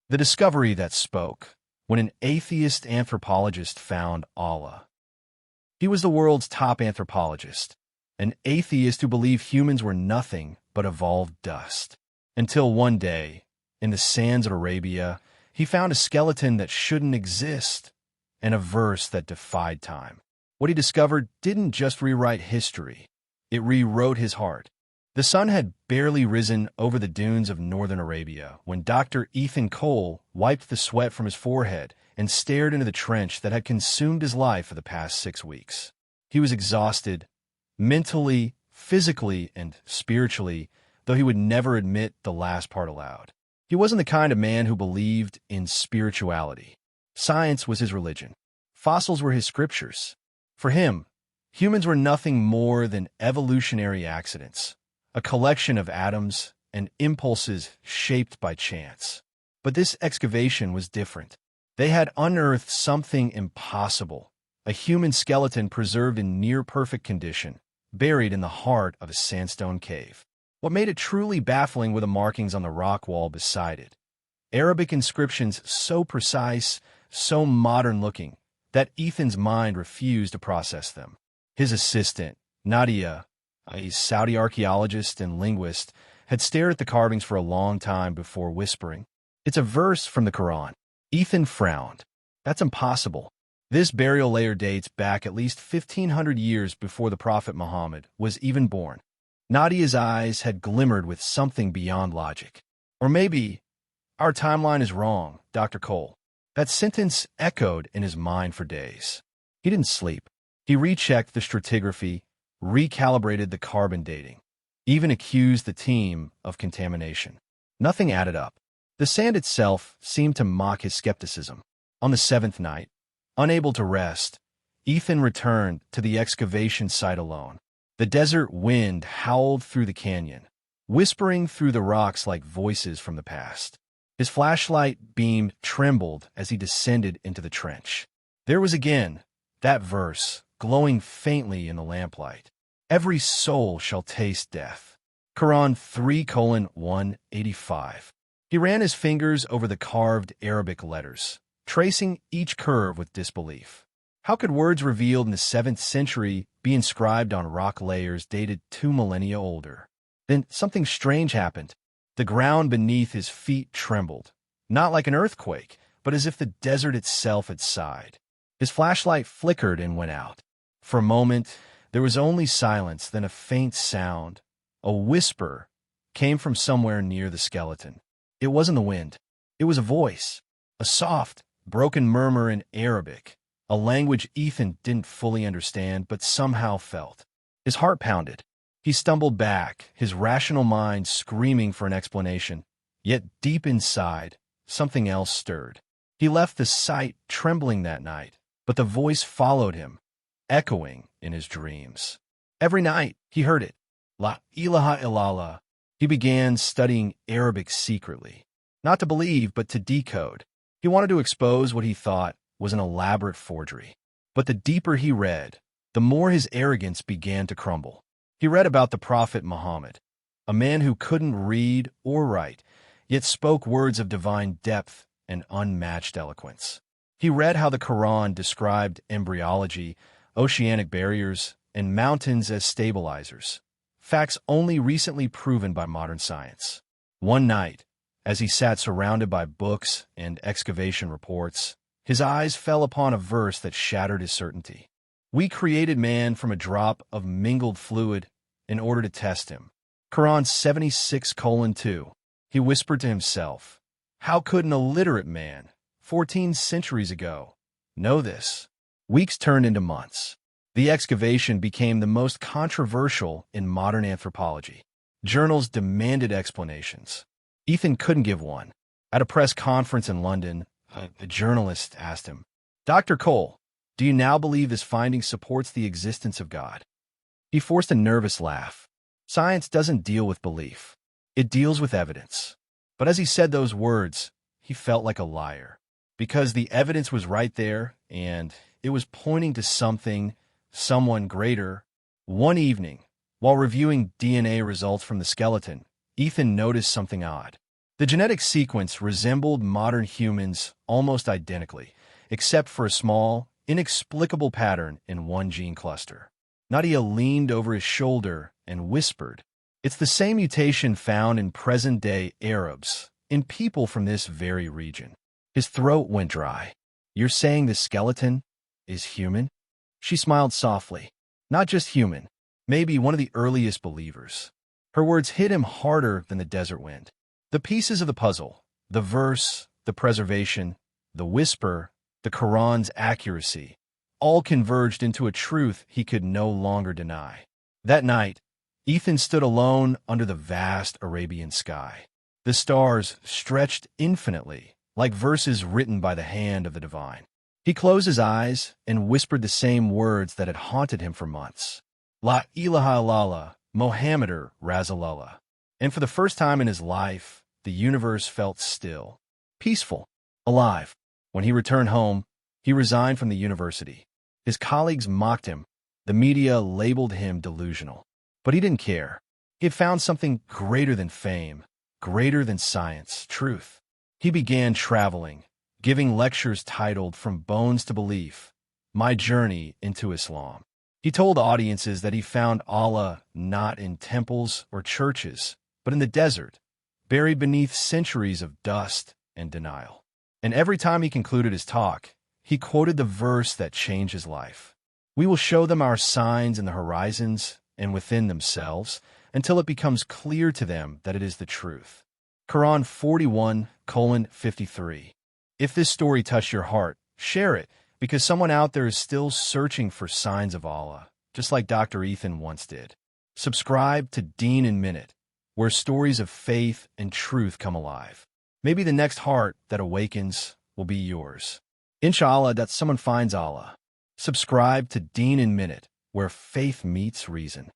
The discovery that spoke, when an atheist anthropologist found Allah. He was the world's top anthropologist, an atheist who believed humans were nothing but evolved dust. Until one day, in the sands of Arabia, he found a skeleton that shouldn't exist and a verse that defied time. What he discovered didn't just rewrite history, it rewrote his heart. The sun had barely risen over the dunes of northern Arabia when Dr. Ethan Cole wiped the sweat from his forehead and stared into the trench that had consumed his life for the past 6 weeks. He was exhausted, mentally, physically, and spiritually, though he would never admit the last part aloud. He wasn't the kind of man who believed in spirituality. Science was his religion. Fossils were his scriptures. For him, humans were nothing more than evolutionary accidents, a collection of atoms and impulses shaped by chance. But this excavation was different. They had unearthed something impossible, a human skeleton preserved in near-perfect condition, buried in the heart of a sandstone cave. What made it truly baffling were the markings on the rock wall beside it. Arabic inscriptions so precise, so modern-looking, that Ethan's mind refused to process them. His assistant, Nadia, a Saudi archaeologist and linguist, had stared at the carvings for a long time before whispering, "It's a verse from the Quran." Ethan frowned. "That's impossible. This burial layer dates back at least 1,500 years before the Prophet Muhammad was even born." Nadia's eyes had glimmered with something beyond logic. "Or maybe our timeline is wrong, Dr. Cole." That sentence echoed in his mind for days. He didn't sleep. He rechecked the stratigraphy, recalibrated the carbon dating, even accused the team of contamination. Nothing added up. The sand itself seemed to mock his skepticism. On the 7th night, unable to rest, Ethan returned to the excavation site alone. The desert wind howled through the canyon, whispering through the rocks like voices from the past. His flashlight beam trembled as he descended into the trench. There was again that verse, glowing faintly in the lamplight. "Every soul shall taste death." Quran 3:185. He ran his fingers over the carved Arabic letters, tracing each curve with disbelief. How could words revealed in the 7th century be inscribed on rock layers dated 2 millennia older? Then something strange happened. The ground beneath his feet trembled, not like an earthquake, but as if the desert itself had sighed. His flashlight flickered and went out. For a moment, there was only silence, then a faint sound, a whisper, came from somewhere near the skeleton. It wasn't the wind. It was a voice, a soft, broken murmur in Arabic, a language Ethan didn't fully understand but somehow felt. His heart pounded. He stumbled back, his rational mind screaming for an explanation. Yet deep inside, something else stirred. He left the site trembling that night, but the voice followed him, echoing in his dreams. Every night, he heard it. La ilaha illallah. He began studying Arabic secretly, not to believe, but to decode. He wanted to expose what he thought was an elaborate forgery. But the deeper he read, the more his arrogance began to crumble. He read about the Prophet Muhammad, a man who couldn't read or write, yet spoke words of divine depth and unmatched eloquence. He read how the Quran described embryology, oceanic barriers, and mountains as stabilizers, facts only recently proven by modern science. One night, as he sat surrounded by books and excavation reports, his eyes fell upon a verse that shattered his certainty. "We created man from a drop of mingled fluid in order to test him." Quran 76:2. He whispered to himself, "How could an illiterate man, 14 centuries ago, know this?" Weeks turned into months. The excavation became the most controversial in modern anthropology. Journals demanded explanations. Ethan couldn't give one. At a press conference in London, a journalist asked him, "Dr. Cole, do you now believe this finding supports the existence of God?" He forced a nervous laugh. Science doesn't deal with belief. It deals with evidence. But as he said those words, he felt like a liar. Because the evidence was right there, and it was pointing to something, someone greater. One evening, while reviewing DNA results from the skeleton, Ethan noticed something odd. The genetic sequence resembled modern humans almost identically, except for a small, inexplicable pattern in one gene cluster. Nadia leaned over his shoulder and whispered, "It's the same mutation found in present-day Arabs, in people from this very region." His throat went dry. "You're saying the skeleton is human?" She smiled softly. "Not just human, maybe one of the earliest believers." Her words hit him harder than the desert wind. The pieces of the puzzle, the verse, the preservation, the whisper, the Quran's accuracy, all converged into a truth he could no longer deny. That night, Ethan stood alone under the vast Arabian sky. The stars stretched infinitely, like verses written by the hand of the divine. He closed his eyes and whispered the same words that had haunted him for months. La ilaha illallah, Mohammedur Rasulullah. And for the first time in his life, the universe felt still, peaceful, alive. When he returned home, he resigned from the university. His colleagues mocked him. The media labeled him delusional. But he didn't care. He had found something greater than fame, greater than science, truth. He began traveling, giving lectures titled From Bones to Belief, My Journey into Islam. He told audiences that he found Allah not in temples or churches, but in the desert, buried beneath centuries of dust and denial. And every time he concluded his talk, he quoted the verse that changed his life. "We will show them our signs in the horizons and within themselves until it becomes clear to them that it is the truth." Quran 41:53. If this story touched your heart, share it, because someone out there is still searching for signs of Allah, just like Dr. Ethan once did. Subscribe to Deen in Minute, where stories of faith and truth come alive. Maybe the next heart that awakens will be yours. Inshallah that someone finds Allah. Subscribe to Deen in Minute, where faith meets reason.